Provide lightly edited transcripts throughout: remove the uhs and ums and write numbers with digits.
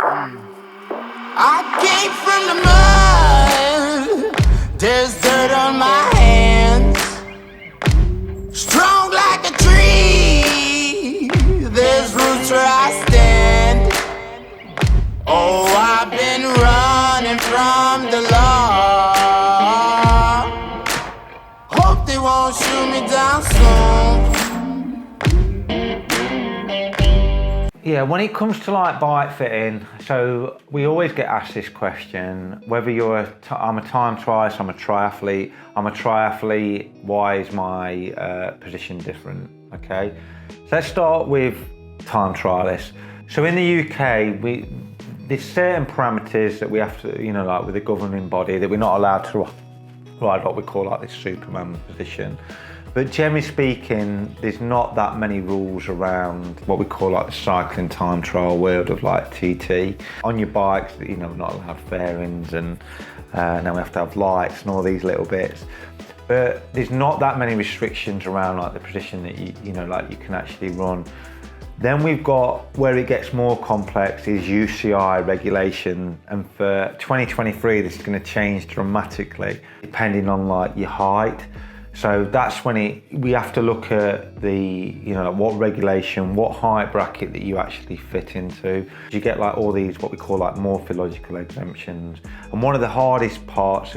I came from the mud. There's dirt on my hands. Strong like a tree. There's roots where I stand. Oh, I've been running from the law. Hope they won't shoot me down soon. Yeah, when it comes to like bike fitting, so we always get asked this question, whether I'm a time trialist, I'm a triathlete. I'm a triathlete, why is my position different, okay? So let's start with time trialists. So in the UK, there's certain parameters that we have to, like with the governing body, that we're not allowed to ride what we call like this Superman position. But generally speaking, there's not that many rules around what we call like the cycling time trial world of like TT. On your bikes, we're not allowed fairings, and now we have to have lights and all these little bits. But there's not that many restrictions around like the position that you can actually run. Then we've got where it gets more complex is UCI regulation, and for 2023 this is going to change dramatically depending on like your height. So that's when we have to look at the, what regulation, what height bracket that you actually fit into. You get like all these, what we call like morphological exemptions. And one of the hardest parts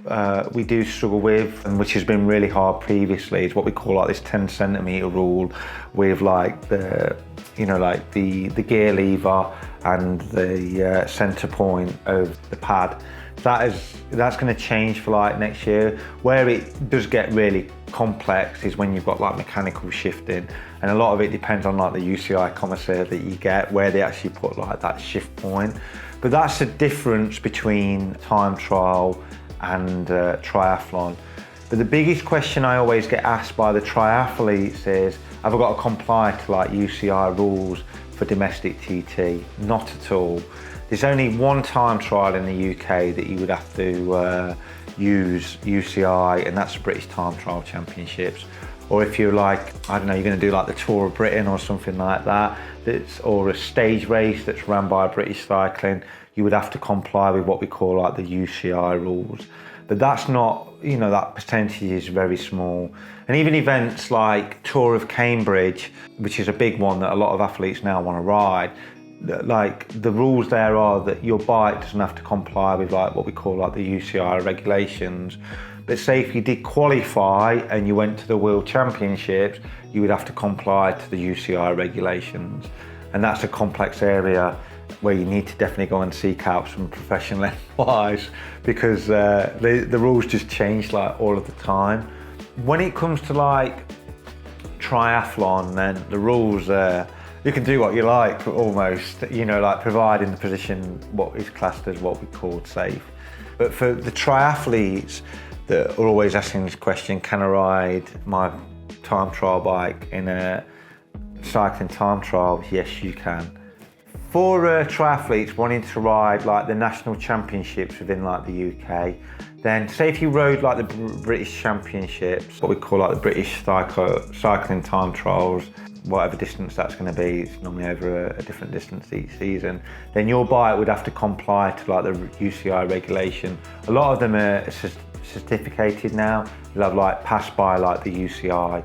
that we do struggle with, and which has been really hard previously, is what we call like this 10 centimetre rule with like the gear lever and the centre point of the pad. That's going to change for like next year. Where it does get really complex is when you've got like mechanical shifting, and a lot of it depends on like the UCI commissaire that you get, where they actually put like that shift point. But that's the difference between time trial and triathlon. But the biggest question I always get asked by the triathletes is, have I got to comply to like UCI rules for domestic TT? Not at all. There's only one time trial in the UK that you would have to use UCI, and that's the British Time Trial Championships. Or if you're like, I don't know, you're going to do like the Tour of Britain or something like that, or a stage race that's run by British Cycling, you would have to comply with what we call like the UCI rules. But that's not, that percentage is very small. And even events like Tour of Cambridge, which is a big one that a lot of athletes now want to ride, like the rules there are that your bike doesn't have to comply with like what we call like the UCI regulations. But say if you did qualify and you went to the World Championships, you would have to comply to the UCI regulations. And that's a complex area where you need to definitely go and seek out some professional advice, because the rules just change like all of the time. When it comes to like triathlon, then the rules you can do what you like almost, like providing the position what is classed as what we call safe. But for the triathletes that are always asking this question, can I ride my time trial bike in a cycling time trial? Yes, you can. For triathletes wanting to ride like the national championships within like the UK, then say if you rode like the British Championships, what we call like the British cycling time trials, whatever distance that's going to be, it's normally over a different distance each season, then your bike would have to comply to like the UCI regulation. A lot of them are certificated now, you'll have like passed by like the UCI.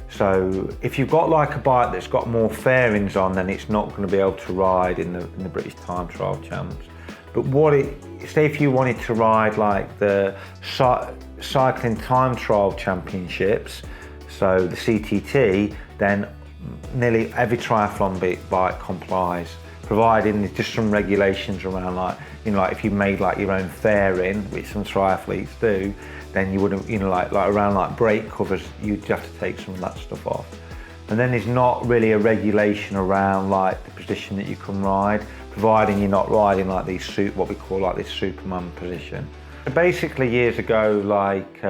So if you've got like a bike that's got more fairings on, then it's not going to be able to ride in the British Time Trial Champs. But say if you wanted to ride like the Cycling Time Trial Championships, so the CTT, then nearly every triathlon bike complies, providing there's just some regulations around like, like if you made like your own fairing, which some triathletes do, then you wouldn't, like around like brake covers, you'd have to take some of that stuff off. And then there's not really a regulation around like the position that you can ride, providing you're not riding like these what we call like this Superman position. Basically years ago, like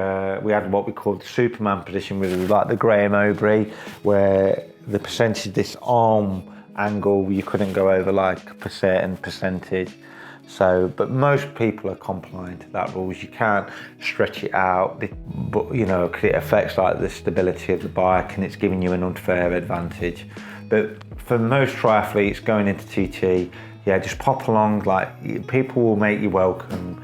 we had what we called the Superman position with like the Graham Obree, where the percentage, this arm angle, you couldn't go over like a certain percentage. So, but most people are compliant to that rules. You can't stretch it out, but it affects like the stability of the bike, and it's giving you an unfair advantage. But for most triathletes going into TT, yeah, just pop along. Like, people will make you welcome.